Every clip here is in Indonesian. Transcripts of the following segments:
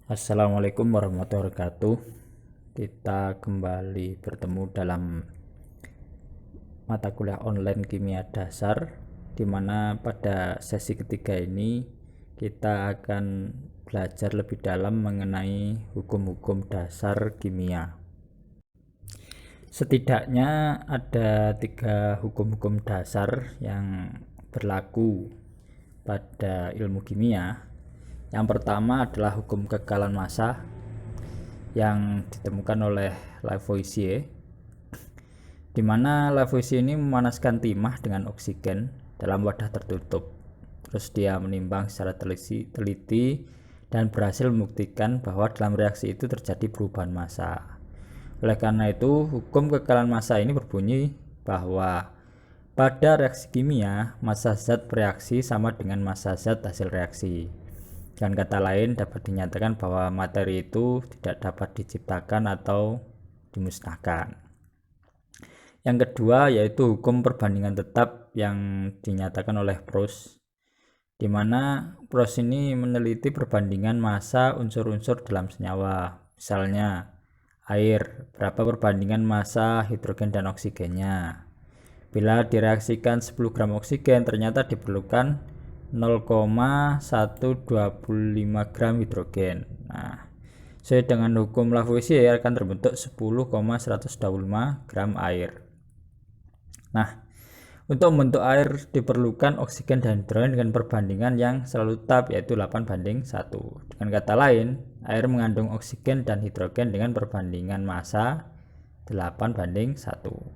Assalamualaikum warahmatullahi wabarakatuh. Kita kembali bertemu dalam mata kuliah online kimia dasar, di mana pada sesi ketiga ini kita akan belajar lebih dalam mengenai hukum-hukum dasar kimia. Setidaknya ada 3 hukum-hukum dasar yang berlaku pada ilmu kimia. Yang pertama adalah hukum kekekalan massa yang ditemukan oleh Lavoisier, di mana Lavoisier ini memanaskan timah dengan oksigen dalam wadah tertutup. Terus dia menimbang secara teliti dan berhasil membuktikan bahwa dalam reaksi itu terjadi perubahan massa. Oleh karena itu, hukum kekekalan massa ini berbunyi bahwa pada reaksi kimia, massa zat bereaksi sama dengan massa zat hasil reaksi. Dengan kata lain, dapat dinyatakan bahwa materi itu tidak dapat diciptakan atau dimusnahkan. Yang kedua yaitu hukum perbandingan tetap yang dinyatakan oleh Proust, di mana Proust ini meneliti perbandingan massa unsur-unsur dalam senyawa. Misalnya, air, berapa perbandingan massa hidrogen dan oksigennya. Bila direaksikan 10 gram oksigen, ternyata diperlukan 0,125 gram hidrogen. Nah, sesuai dengan hukum Lavoisier akan terbentuk 10,125 gram air. Nah, untuk membentuk air diperlukan oksigen dan hidrogen dengan perbandingan yang selalu tetap, yaitu 8:1. Dengan kata lain, air mengandung oksigen dan hidrogen dengan perbandingan massa 8:1.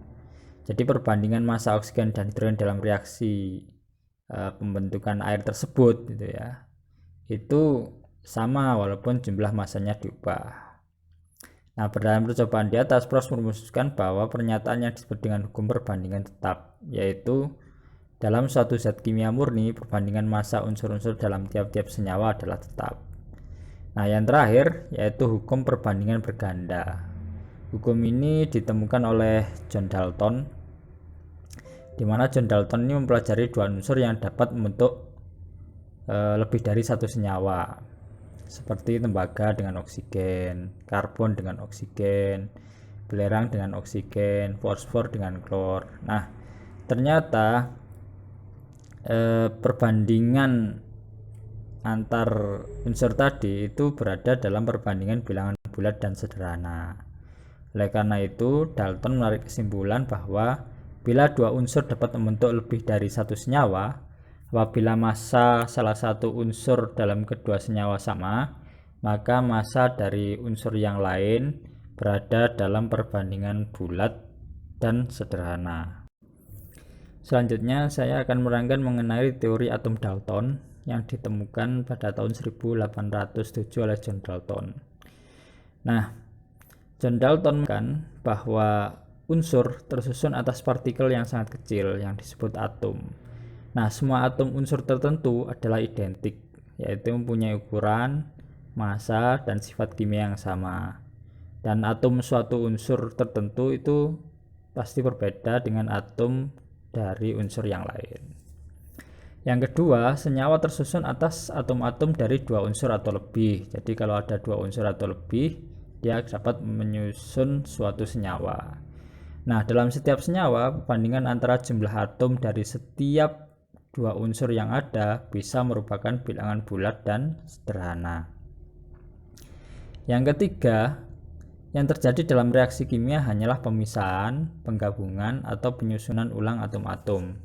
Jadi perbandingan massa oksigen dan hidrogen dalam reaksi pembentukan air tersebut gitu ya, itu sama walaupun jumlah massanya diubah. Nah, berdasarkan percobaan di atas, Proust merumuskan bahwa pernyataan yang disebut dengan hukum perbandingan tetap, yaitu dalam suatu zat kimia murni, perbandingan massa unsur-unsur dalam tiap-tiap senyawa adalah tetap. Nah, yang terakhir yaitu hukum perbandingan berganda. Hukum ini ditemukan oleh John Dalton, di mana John Dalton ini mempelajari dua unsur yang dapat membentuk lebih dari satu senyawa, seperti tembaga dengan oksigen, karbon dengan oksigen, belerang dengan oksigen, fosfor dengan klor. Nah, ternyata perbandingan antar unsur tadi itu berada dalam perbandingan bilangan bulat dan sederhana. Oleh karena itu, Dalton menarik kesimpulan bahwa bila dua unsur dapat membentuk lebih dari satu senyawa, apabila massa salah satu unsur dalam kedua senyawa sama, maka massa dari unsur yang lain berada dalam perbandingan bulat dan sederhana. Selanjutnya saya akan menerangkan mengenai teori atom Dalton yang ditemukan pada tahun 1807 oleh John Dalton. Nah, John Dalton mengatakan bahwa unsur tersusun atas partikel yang sangat kecil yang disebut atom. Nah, semua atom unsur tertentu adalah identik, yaitu mempunyai ukuran, massa, dan sifat kimia yang sama. Dan atom suatu unsur tertentu itu pasti berbeda dengan atom dari unsur yang lain. Yang kedua, senyawa tersusun atas atom-atom dari dua unsur atau lebih. Jadi kalau ada dua unsur atau lebih, dia dapat menyusun suatu senyawa. Nah, dalam setiap senyawa, perbandingan antara jumlah atom dari setiap dua unsur yang ada bisa merupakan bilangan bulat dan sederhana. Yang ketiga, yang terjadi dalam reaksi kimia hanyalah pemisahan, penggabungan, atau penyusunan ulang atom-atom.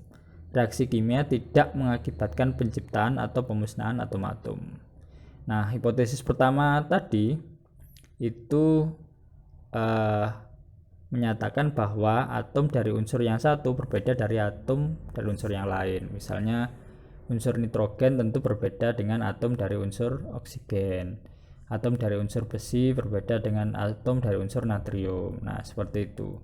Reaksi kimia tidak mengakibatkan penciptaan atau pemusnahan atom-atom. Nah, hipotesis pertama tadi itu menyatakan bahwa atom dari unsur yang satu berbeda dari atom dari unsur yang lain. Misalnya, unsur nitrogen tentu berbeda dengan atom dari unsur oksigen. Atom dari unsur besi berbeda dengan atom dari unsur natrium. Nah, seperti itu.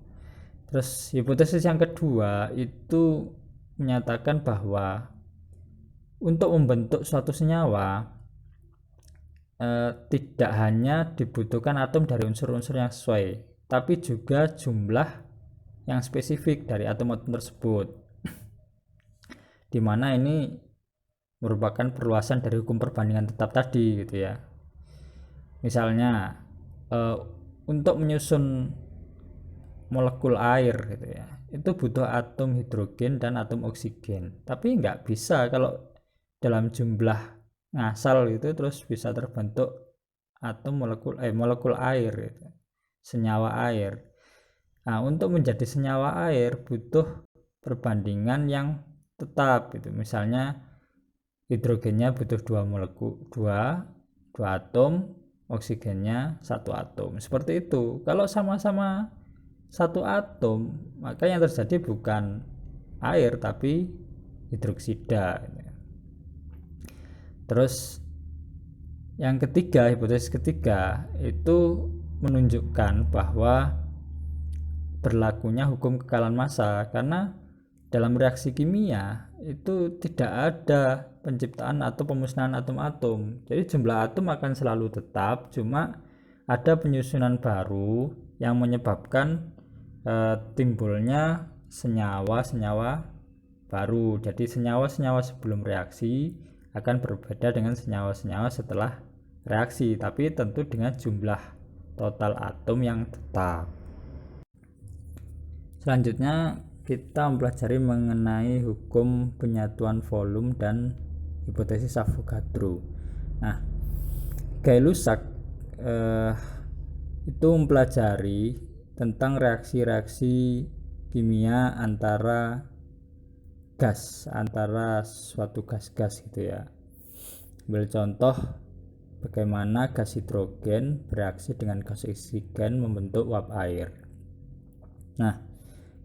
Terus hipotesis yang kedua itu menyatakan bahwa untuk membentuk suatu senyawa tidak hanya dibutuhkan atom dari unsur-unsur yang sesuai, tapi juga jumlah yang spesifik dari atom-atom tersebut, dimana ini merupakan perluasan dari hukum perbandingan tetap tadi gitu ya. Misalnya untuk menyusun molekul air gitu ya, itu butuh atom hidrogen dan atom oksigen, tapi nggak bisa kalau dalam jumlah ngasal gitu terus bisa terbentuk atom molekul air gitu, senyawa air. Nah, untuk menjadi senyawa air butuh perbandingan yang tetap gitu. Misalnya hidrogennya butuh dua atom, oksigennya satu atom, seperti itu. Kalau sama-sama satu atom, maka yang terjadi bukan air tapi hidroksida. Terus yang ketiga, hipotesis ketiga itu menunjukkan bahwa berlakunya hukum kekalan massa, karena dalam reaksi kimia itu tidak ada penciptaan atau pemusnahan atom-atom. Jadi jumlah atom akan selalu tetap, cuma ada penyusunan baru yang menyebabkan timbulnya senyawa-senyawa baru. Jadi senyawa-senyawa sebelum reaksi akan berbeda dengan senyawa-senyawa setelah reaksi, tapi tentu dengan jumlah total atom yang tetap. Selanjutnya kita mempelajari mengenai hukum penyatuan volume dan hipotesis Avogadro. Nah, Gay-Lussac itu mempelajari tentang reaksi-reaksi kimia antara suatu gas-gas gitu ya. Ambil contoh bagaimana gas hidrogen bereaksi dengan gas oksigen membentuk uap air. Nah,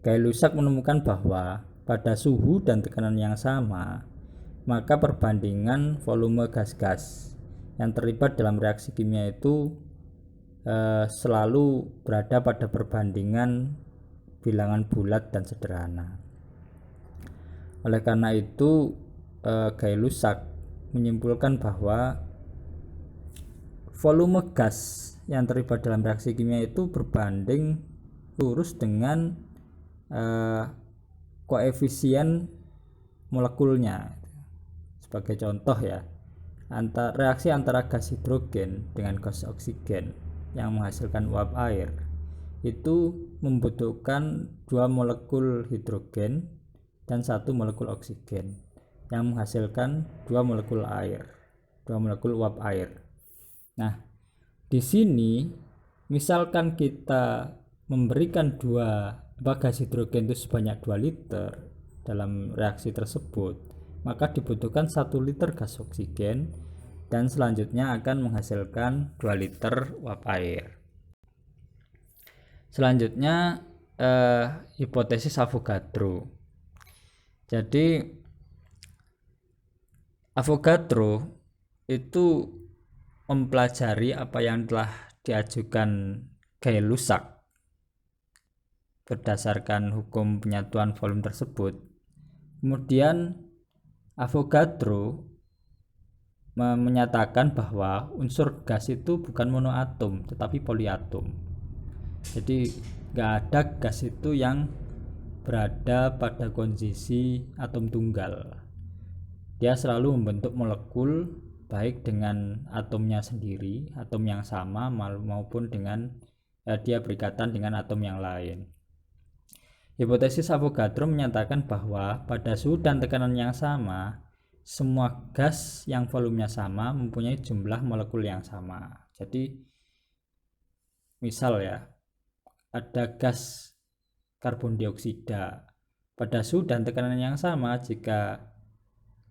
Gay-Lussac menemukan bahwa pada suhu dan tekanan yang sama, maka perbandingan volume gas-gas yang terlibat dalam reaksi kimia itu selalu berada pada perbandingan bilangan bulat dan sederhana. Oleh karena itu Gay-Lussac menyimpulkan bahwa volume gas yang terlibat dalam reaksi kimia itu berbanding lurus dengan koefisien molekulnya. Sebagai contoh ya, reaksi antara gas hidrogen dengan gas oksigen yang menghasilkan uap air itu membutuhkan 2 molekul hidrogen dan 1 molekul oksigen yang menghasilkan 2 molekul uap air. Nah, di sini misalkan kita memberikan gas hidrogen itu sebanyak 2 liter dalam reaksi tersebut, maka dibutuhkan 1 liter gas oksigen dan selanjutnya akan menghasilkan 2 liter uap air. Selanjutnya hipotesis Avogadro. Jadi Avogadro itu mempelajari apa yang telah diajukan Gay-Lussac berdasarkan hukum penyatuan volume tersebut. Kemudian Avogadro menyatakan bahwa unsur gas itu bukan monoatom tetapi poliatom. Jadi nggak ada gas itu yang berada pada kondisi atom tunggal. Dia selalu membentuk molekul baik dengan atomnya sendiri, atom yang sama, maupun dengan dia berikatan dengan atom yang lain. Hipotesis Avogadro menyatakan bahwa pada suhu dan tekanan yang sama, semua gas yang volumenya sama mempunyai jumlah molekul yang sama. Jadi misal ya, ada gas karbon dioksida pada suhu dan tekanan yang sama, jika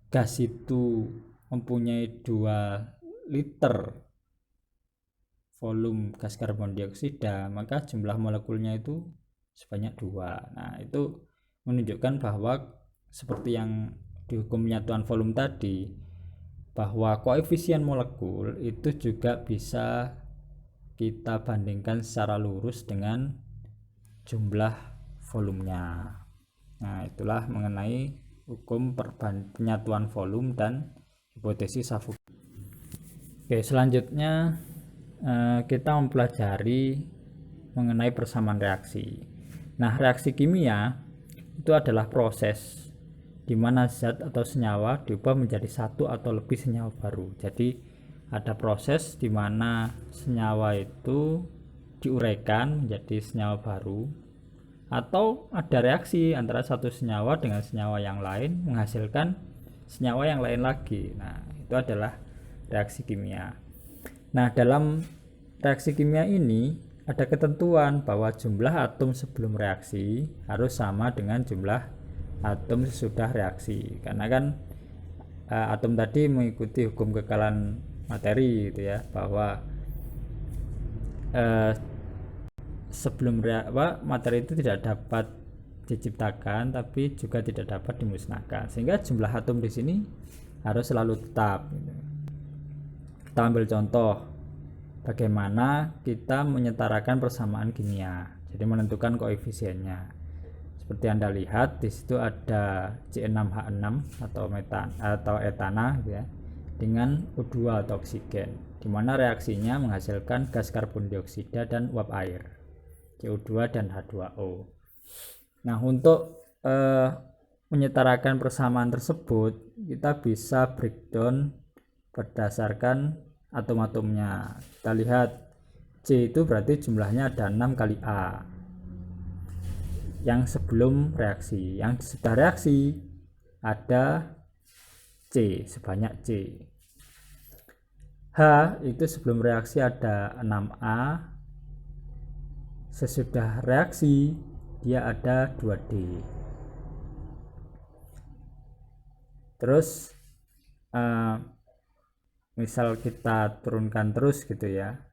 gas itu mempunyai 2 liter volume gas karbon dioksida, maka jumlah molekulnya itu sebanyak 2. Nah, itu menunjukkan bahwa seperti yang di hukum penyatuan volume tadi, bahwa koefisien molekul itu juga bisa kita bandingkan secara lurus dengan jumlah volumenya. Nah, itulah mengenai hukum penyatuan volume dan hipotesis Avogadro. Oke, selanjutnya kita mempelajari mengenai persamaan reaksi. Nah, reaksi kimia itu adalah proses di mana zat atau senyawa diubah menjadi satu atau lebih senyawa baru. Jadi ada proses di mana senyawa itu diuraikan menjadi senyawa baru, atau ada reaksi antara satu senyawa dengan senyawa yang lain menghasilkan senyawa yang lain lagi. Nah, itu adalah reaksi kimia. Nah, dalam reaksi kimia ini ada ketentuan bahwa jumlah atom sebelum reaksi harus sama dengan jumlah atom sesudah reaksi, karena kan atom tadi mengikuti hukum kekekalan materi gitu ya, bahwa sebelum materi itu tidak dapat diciptakan tapi juga tidak dapat dimusnahkan, sehingga jumlah atom di sini harus selalu tetap gitu. Kita ambil contoh bagaimana kita menyetarakan persamaan kimia, jadi menentukan koefisiennya. Seperti Anda lihat di situ ada C6H6 atau etana gitu ya, dengan O2 atau oksigen, di mana reaksinya menghasilkan gas karbon dioksida dan uap air, CO2 dan H2O. Nah, untuk menyetarakan persamaan tersebut, kita bisa breakdown berdasarkan atom-atomnya. Kita lihat C itu berarti jumlahnya ada 6 kali A yang sebelum reaksi, yang setelah reaksi ada C sebanyak C. H itu sebelum reaksi ada 6A, sesudah reaksi dia ada 2D. Terus misal kita turunkan terus gitu ya,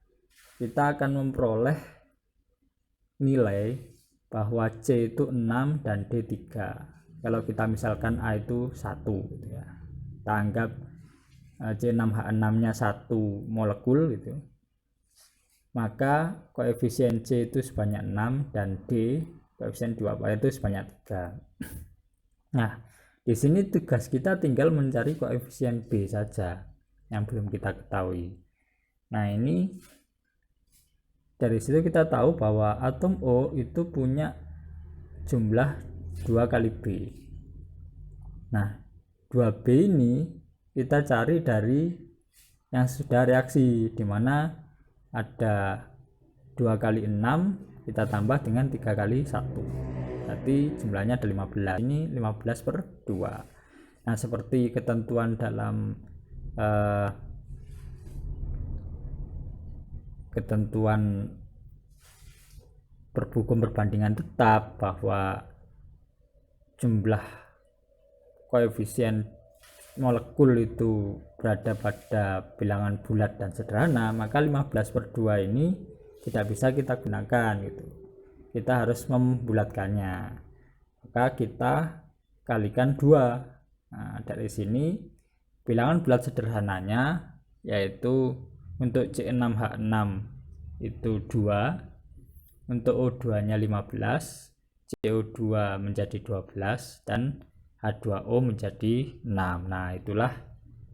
kita akan memperoleh nilai bahwa C itu 6 dan D 3. Kalau kita misalkan A itu 1 gitu ya, kita anggap C6H6 nya 1 molekul gitu, maka koefisien C itu sebanyak 6 dan D koefisien 2 itu sebanyak 3. Nah, di sini tugas kita tinggal mencari koefisien B saja yang belum kita ketahui. Nah, ini dari situ kita tahu bahwa atom O itu punya jumlah 2 kali B. Nah, 2B ini kita cari dari yang sudah reaksi, di mana ada 2 kali 6 kita tambah dengan 3 kali 1. Berarti jumlahnya ada 15. Ini 15 per 2. Nah, seperti ketentuan dalam ketentuan hukum perbandingan tetap, bahwa jumlah koefisien molekul itu berada pada bilangan bulat dan sederhana, maka 15 per 2 ini tidak bisa kita gunakan gitu. Kita harus membulatkannya. Maka kita kalikan 2. Nah, dari sini bilangan bulat sederhananya yaitu untuk C6H6 itu 2, untuk O2 nya 15, CO2 menjadi 12, dan H2O menjadi 6. Nah, itulah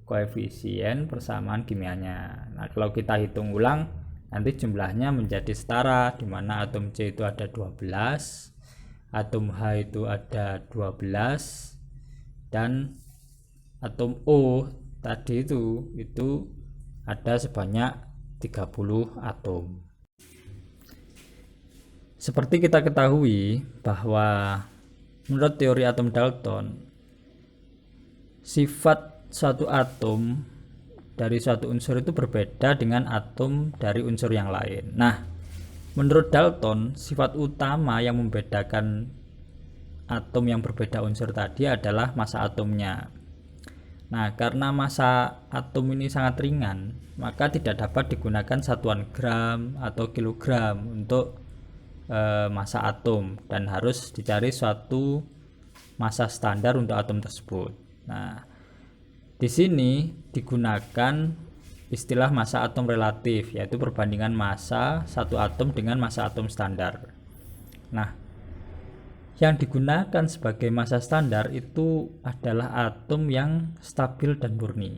koefisien persamaan kimianya. Nah, kalau kita hitung ulang, nanti jumlahnya menjadi setara, di mana atom C itu ada 12, atom H itu ada 12, dan atom O tadi itu ada sebanyak 30 atom. Seperti kita ketahui bahwa menurut teori atom Dalton, sifat suatu atom dari suatu unsur itu berbeda dengan atom dari unsur yang lain. Nah, menurut Dalton, sifat utama yang membedakan atom yang berbeda unsur tadi adalah massa atomnya. Nah, karena massa atom ini sangat ringan, maka tidak dapat digunakan satuan gram atau kilogram untuk massa atom, dan harus dicari suatu massa standar untuk atom tersebut. Nah, di sini digunakan istilah massa atom relatif, yaitu perbandingan massa satu atom dengan massa atom standar. Nah, yang digunakan sebagai massa standar itu adalah atom yang stabil dan murni.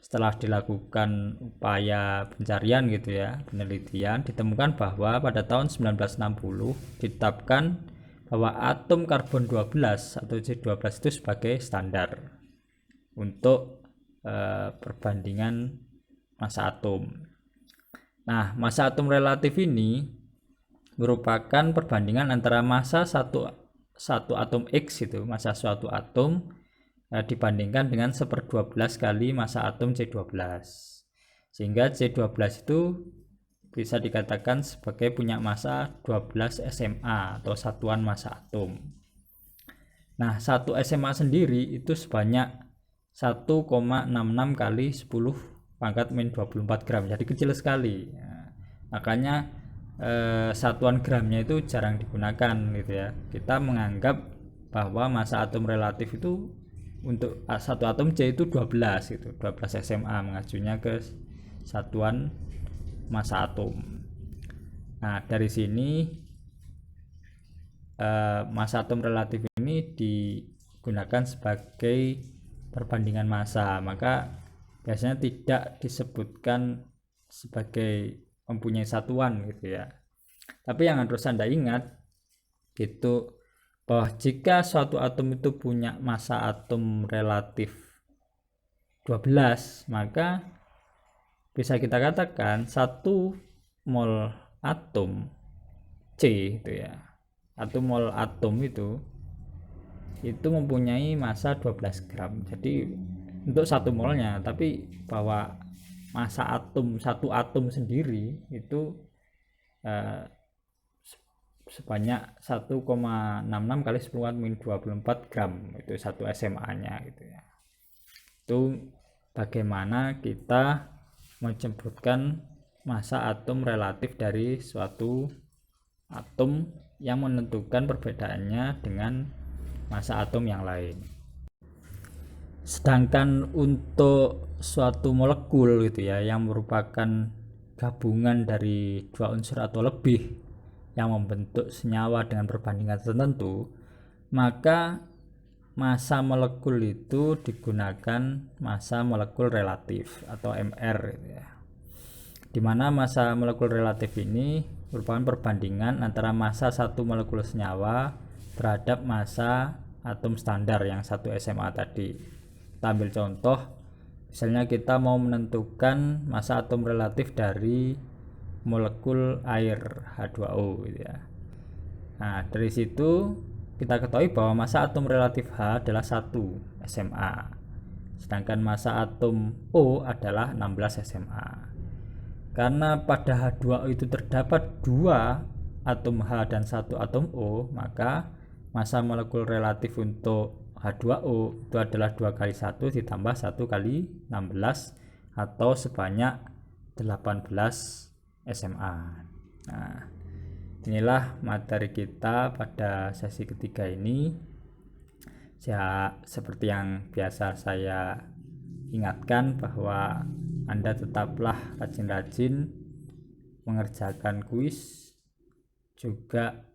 Setelah dilakukan upaya pencarian gitu ya, penelitian, ditemukan bahwa pada tahun 1960 ditetapkan bahwa atom karbon 12 atau C12 itu sebagai standar untuk perbandingan massa atom. Nah, massa atom relatif ini merupakan perbandingan antara massa satu atom X itu, massa suatu atom dibandingkan dengan 1/12 kali massa atom C12. Sehingga C12 itu bisa dikatakan sebagai punya massa 12 SMA atau satuan massa atom. Nah, 1 SMA sendiri itu sebanyak 1,66 kali 10 pangkat min 24 gram, jadi kecil sekali. Nah, makanya satuan gramnya itu jarang digunakan gitu ya. Kita menganggap bahwa massa atom relatif itu untuk satu atom C itu 12 gitu, 12 SMA, mengacunya ke satuan massa atom. Nah, dari sini massa atom relatif ini digunakan sebagai perbandingan massa, maka biasanya tidak disebutkan sebagai mempunyai satuan gitu ya. Tapi yang harus Anda ingat itu bahwa jika suatu atom itu punya massa atom relatif 12, maka bisa kita katakan 1 mol atom C itu ya, 1 mol atom itu mempunyai massa 12 gram. Jadi untuk 1 molnya, tapi bahwa massa atom satu atom sendiri itu sebanyak 1,66 kali 10⁻²4 gram, itu 1 SMA-nya gitu ya. Itu bagaimana kita menyebutkan massa atom relatif dari suatu atom yang menentukan perbedaannya dengan massa atom yang lain. Sedangkan untuk suatu molekul gitu ya, yang merupakan gabungan dari dua unsur atau lebih yang membentuk senyawa dengan perbandingan tertentu, maka massa molekul itu digunakan massa molekul relatif atau MR gitu ya. Dimana massa molekul relatif ini merupakan perbandingan antara massa satu molekul senyawa terhadap massa atom standar yang 1 SMA tadi. Kita ambil contoh, misalnya kita mau menentukan massa atom relatif dari molekul air H2O gitu ya. Nah, dari situ kita ketahui bahwa massa atom relatif H adalah 1 SMA, sedangkan massa atom O adalah 16 SMA. Karena pada H2O itu terdapat 2 atom H dan 1 atom O, maka massa molekul relatif untuk H2O itu adalah 2 kali 1 ditambah 1 kali 16 atau sebanyak 18 SMA. Nah, inilah materi kita pada sesi ketiga ini. Seperti yang biasa saya ingatkan bahwa Anda tetaplah rajin-rajin mengerjakan kuis, juga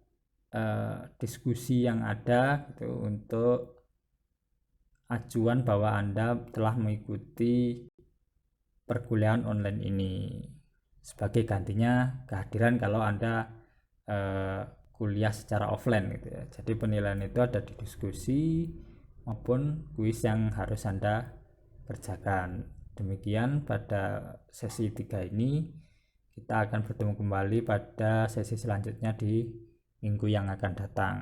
diskusi yang ada gitu, untuk acuan bahwa Anda telah mengikuti perkuliahan online ini. Sebagai gantinya kehadiran kalau Anda kuliah secara offline gitu ya. Jadi penilaian itu ada di diskusi maupun kuis yang harus Anda kerjakan. Demikian pada sesi 3 ini. Kita akan bertemu kembali pada sesi selanjutnya di minggu yang akan datang.